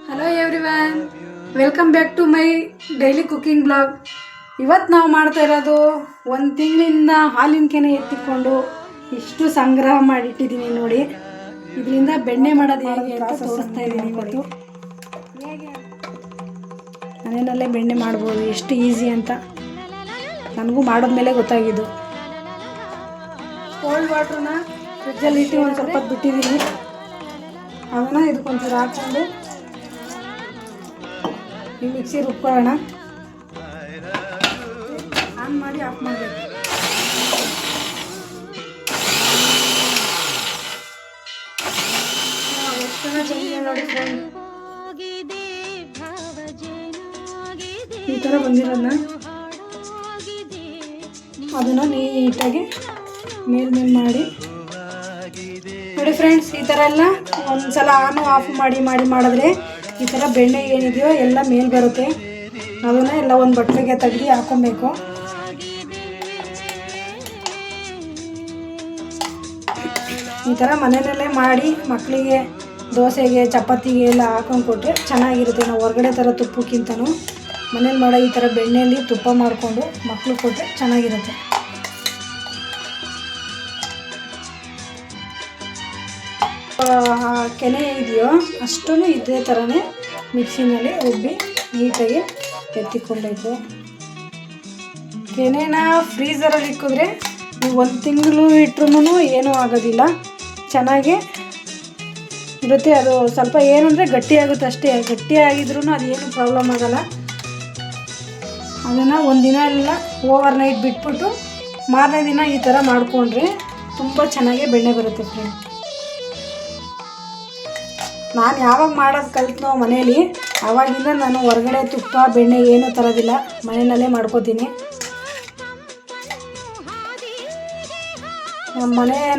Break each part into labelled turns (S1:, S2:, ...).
S1: Hello everyone, welcome back to my daily cooking blog. ಇವತ್ತು ನಾವು ಮಾಡ್ತಾ ಇರೋದು ಒಂದು ತಿಂಗಳಿಂದ ಹಾಲಿನ ಕೆನೆ ಎತ್ತಿಕೊಂಡು ಇಷ್ಟು ಸಂಗ್ರಹ ಮಾಡಿಟ್ಟಿದ್ದೀನಿ ನೋಡಿ. ಇದರಿಂದ ಬೆಣ್ಣೆ ಮಾಡೋದು ಹೇಗೆ ಅಂತ ತೋರಿಸ್ತಾ ಇದ್ದೀನಿ ಇವತ್ತು. ಮನೆಯಲ್ಲೇ ಬೆಣ್ಣೆ ಮಾಡ್ಬೋದು, ಎಷ್ಟು ಈಸಿ ಅಂತ ನನಗೂ ಮಾಡೋದ್ಮೇಲೆ ಗೊತ್ತಾಗಿದ್ದು. ಕೋಲ್ಡ್ ವಾಟ್ರನ್ನ ಫ್ರಿಜ್ಜಲ್ಲಿ ಇಟ್ಟು ಒಂದು ಸ್ವಲ್ಪ ಬಿಟ್ಟಿದ್ದೀನಿ. ಅದನ್ನು ಇದಕ್ಕೊಂಚೂರು ಹಾಕ್ಕೊಂಡು ಈ ಮಿಕ್ಸಿ ರುಬ್ಕೊಳ್ಳೋಣ. ಆನ್ ಮಾಡಿ ಆಫ್ ಮಾಡಬೇಕು. ಎಷ್ಟು ಚೆನ್ನಾಗಿದೆ ನೋಡಿ ಫ್ರೆಂಡ್. ಈ ಥರ ಬಂದಿರೋದನ್ನ ಅದನ್ನು ನೀಟಾಗಿ ಮೇಲ್ಮೇಲೆ ಮಾಡಿ ನೋಡಿ ಫ್ರೆಂಡ್ಸ್. ಈ ಥರ ಎಲ್ಲ ಒಂದ್ಸಲ ಆನು ಆಫ್ ಮಾಡಿ ಮಾಡಿದ್ರೆ ಈ ಥರ ಬೆಣ್ಣೆ ಏನಿದೆಯೋ ಎಲ್ಲ ಮೇಲೆ ಬರುತ್ತೆ. ಅದನ್ನ ಎಲ್ಲ ಒಂದು ಬಟ್ಟಲಿಗೆ ತೆಗೆದು ಹಾಕೊಬೇಕು. ಈ ಥರ ಮನೆಯಲ್ಲೇ ಮಾಡಿ ಮಕ್ಕಳಿಗೆ ದೋಸೆಗೆ ಚಪಾತಿಗೆ ಎಲ್ಲ ಹಾಕೊಂಡು ಕೊಟ್ಟರೆ ಚೆನ್ನಾಗಿರುತ್ತೆ. ನಾವು ಹೊರಗಡೆ ಥರ ತುಪ್ಪಕ್ಕಿಂತನೂ ಮನೇಲಿ ಮಾಡೋ ಈ ಥರ ಬೆಣ್ಣೆಯಲ್ಲಿ ತುಪ್ಪ ಮಾಡಿಕೊಂಡು ಮಕ್ಕಳು ಕೊಟ್ಟರೆ ಚೆನ್ನಾಗಿರುತ್ತೆ. ಕೆನೆ ಇದೆಯೋ ಅಷ್ಟೂ ಇದೇ ಥರನೇ ಮಿಕ್ಸಿನಲ್ಲಿ ರುಬ್ಬಿ ನೀಟಾಗಿ ಎತ್ತಿಕೊಬೇಕು. ಕೆನೆನ ಫ್ರೀಝರಲ್ಲಿ ಇಕ್ಕಿದ್ರೆ ನೀವು 1 ತಿಂಗಳು ಇಟ್ರೂ ಏನೂ ಆಗೋದಿಲ್ಲ, ಚೆನ್ನಾಗಿ ಇರುತ್ತೆ. ಅದು ಸ್ವಲ್ಪ ಏನಂದರೆ ಗಟ್ಟಿಯಾಗುತ್ತೆ ಅಷ್ಟೇ. ಗಟ್ಟಿಯಾಗಿದ್ರೂ ಅದೇನು ಪ್ರಾಬ್ಲಮ್ ಆಗೋಲ್ಲ. ಅದನ್ನು ಒಂದಿನ ಎಲ್ಲ ಓವರ್ ನೈಟ್ ಬಿಟ್ಬಿಟ್ಟು ಮಾರನೇ ದಿನ ಈ ಥರ ಮಾಡಿಕೊಂಡ್ರೆ ತುಂಬ ಚೆನ್ನಾಗಿ ಬೆಣ್ಣೆ ಬರುತ್ತೆ ಫ್ರೆಂಡ್. ನಾನು ಯಾವಾಗ ಮಾಡೋದು ಕಲ್ತ್ನೋ ಮನೇಲಿ, ಆವಾಗಿಂದ ನಾನು ಹೊರಗಡೆ ತುಪ್ಪ ಬೆಣ್ಣೆ ಏನೂ ತರೋದಿಲ್ಲ, ಮನೆಯಲ್ಲೇ ಮಾಡ್ಕೋತೀನಿ.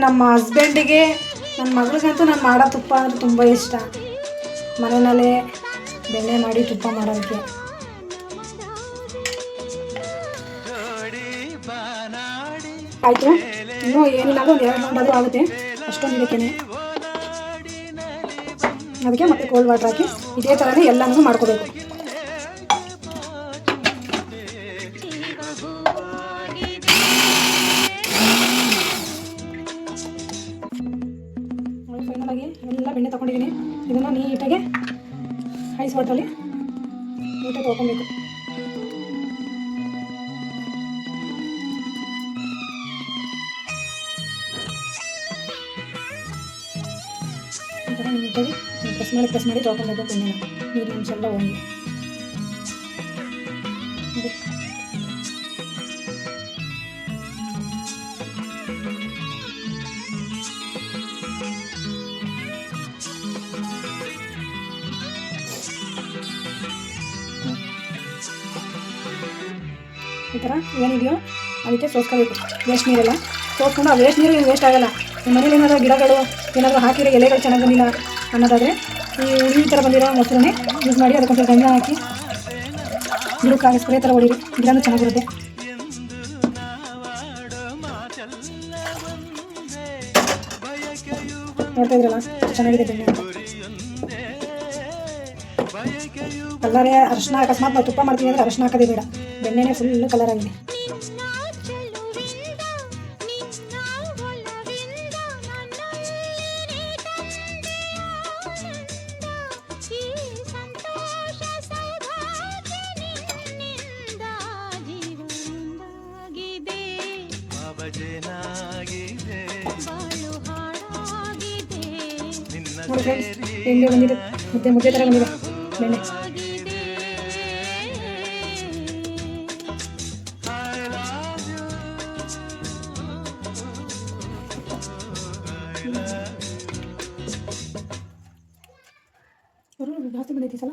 S1: ನಮ್ಮ ಹಸ್ಬೆಂಡಿಗೆ ನನ್ನ ಮಗಳಿಗಂತೂ ನಾನು ಮಾಡೋ ತುಪ್ಪ ಅಂದರೆ ತುಂಬ ಇಷ್ಟ. ಮನೆಯಲ್ಲೇ ಬೆಣ್ಣೆ ಮಾಡಿ ತುಪ್ಪ ಮಾಡೋದಕ್ಕೆ. ಆಯಿತು, ಇನ್ನೂ ಏನಿಲ್ಲ ಒಂದು 2 ರೌಂಡ್ ಆಗುತ್ತೆ, ಅಷ್ಟೊಂದಿದೆ ಕೆನೆ. ಅದಕ್ಕೆ ಮತ್ತೆ ಕೋಲ್ಡ್ ವಾಟರ್ ಹಾಕಿ ಇದೇ ಥರನೇ ಎಲ್ಲನೂ ಮಾಡ್ಕೋಬೇಕು. ಫೈನಲಾಗಿ ಎಲ್ಲ ಬೆಣ್ಣೆ ತೊಗೊಂಡಿದ್ದೀನಿ. ಇದನ್ನು ನೀಟಾಗಿ ಐಸ್ ವಾಟ್ರಲ್ಲಿ ನೀಟಾಗಿ ತೊಗೊಬೇಕು. ಈ ಥರ ನೀಟಾಗಿ ಪ್ರೆಸ್ ಮಾಡಿ ತೊಗೊಬೇಕು ಬೆಣ್ಣೆನ. ನೀರು ಅಂಶ ಎಲ್ಲ ಹೋಗಿ ಈ ಥರ ಏನಿದೆಯೋ ಅದಕ್ಕೆ ಸೋಸ್ಕೋಬೇಕು. ವೇಸ್ಟ್ ನೀರೆಲ್ಲ ಸೋಸ್ಕೊಂಡು ಆ ವೇಸ್ಟ್ ನೀರು ವೇಸ್ಟ್ ಆಗೋಲ್ಲ. ನಿಮ್ಮ ಮನೇಲಿ ಏನಾದರೂ ಗಿಡಗಳು ಏನಾದರೂ ಹಾಕಿರೋ ಎಲೆಗಳು ಚೆನ್ನಾಗಿ ಬಂದಿಲ್ಲ ಅನ್ನೋದಾದರೆ ಈ ಹುಳಿ ಥರ ಬಂದಿರೋ ಮೊಸರನ್ನೇ ಯೂಸ್ ಮಾಡಿ ಅದಕ್ಕೊಂದು ಗಂಜ ಹಾಕಿ ಗಿಡಕ್ಕೆ ಸ್ಪ್ರೇ ಥರ ಹೊಡೀರಿ, ಗಿಡನೂ ಚೆನ್ನಾಗಿರುತ್ತೆ. ನೋಡ್ತಾ ಇದ್ರಲ್ಲ ಚೆನ್ನಾಗಿದೆ ಬೆಣ್ಣೆ ಅಂತ. ಕಲ್ಲರೇ ಅರಿಶಿನ, ಅಕಸ್ಮಾತ್ ನಾವು ತುಪ್ಪ ಮಾಡ್ತೀವಿ ಅಂದರೆ ಅರಿಶಿನ ಹಾಕೋದೇ ಬೇಡ, ಬೆಣ್ಣೆನೇ ಫುಲ್ ಕಲರ್ ಆಗಿದೆ. ನೋಡಿ ಫ್ರೆಂಡ್ಸ್, ಎಣ್ಣೆ ಬಂದಿದೆ, ಮುದ್ದೆ ಥರ ಬಂದಿದೆ ಬೆಣ್ಣೆ. ಜಾಸ್ತಿ ಬಂದೈತಿ ಸಲ.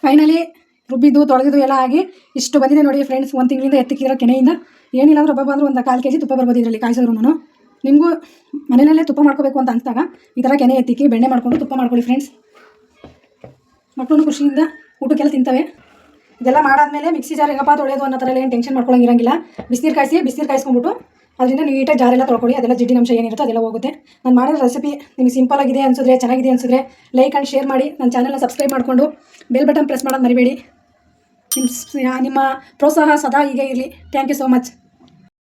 S1: ಫೈನಲಿ ರುಬ್ಬಿದ್ದು ತೊಳೆದಿದ್ದು ಎಲ್ಲ ಆಗಿ ಇಷ್ಟು ಬಂದಿದೆ ನೋಡಿ ಫ್ರೆಂಡ್ಸ್. 1 ತಿಂಗಳಿಂದ ಎತ್ತಿಕ್ಕಿರೋ ಕೆನೆಯಿಂದ ಏನಿಲ್ಲ ಅಂದ್ರೆ ಒಬ್ಬ ಒಂದು 1/4 kg ತುಪ್ಪ ಬರ್ಬೋದು ಇದರಲ್ಲಿ ಕಾಯಿಸಿದ್ರು. ನಿಮಗೂ ಮನೆಯಲ್ಲೇ ತುಪ್ಪ ಮಾಡ್ಕೋಬೇಕು ಅಂತ ಅನಿಸಿದಾಗ ಈ ಥರ ಕೆನೆ ಎತ್ತಿಕ್ಕಿ ಬೆಣ್ಣೆ ಮಾಡಿಕೊಂಡು ತುಪ್ಪ ಮಾಡ್ಕೊಳ್ಳಿ ಫ್ರೆಂಡ್ಸ್. ಮಕ್ಕಳು ಖುಷಿಯಿಂದ ಊಟಕ್ಕೆಲ್ಲ ತಿಂತವೆ. ಇದೆಲ್ಲ ಮಾಡಾದ್ಮೇಲೆ ಮಿಕ್ಸಿ ಜಾರ್ ಹೆಂಗಪ್ಪ ತೊಳೆಯೋದು ಅನ್ನೋ ಥರ ಏನು ಟೆನ್ಷನ್ ಮಾಡ್ಕೊಳ್ಳೋಂಗಿರಂಗಿಲ್ಲ. ಬಿಸಿನೀರು ಕಾಯಿಸ್ಕೊಂಬಿಟ್ಟು ಅದರಿಂದ ನೀಟಾಗಿ ಜಾರೆಲ್ಲ ತೊಳ್ಕೊಳ್ಳಿ, ಅದೆಲ್ಲ ಜಿಡ್ಡಿನಂಶ ಏನಿರುತ್ತೋ ಅದೆಲ್ಲ ಹೋಗುತ್ತೆ. ನಾನು ಮಾಡಿರೋ ರೆಸಿಪಿ ನಿಮಗೆ ಸಿಂಪಲ್ ಆಗಿದೆ ಅನಿಸಿದ್ರೆ, ಚೆನ್ನಾಗಿದೆ ಅನಿಸಿದ್ರೆ ಲೈಕ್ ಆ್ಯಂಡ್ ಶೇರ್ ಮಾಡಿ, ನನ್ನ ಚಾನಲ್ನ ಸಬ್ಸ್ಕ್ರೈಬ್ ಮಾಡಿಕೊಂಡು ಬೆಲ್ ಬಟನ್ ಪ್ರೆಸ್ ಮಾಡೋದು ಮರಿಬೇಡಿ. ನಿಮ್ಮ ಪ್ರೋತ್ಸಾಹ ಸದಾ ಹೀಗೆ ಇರಲಿ. Thank you so much.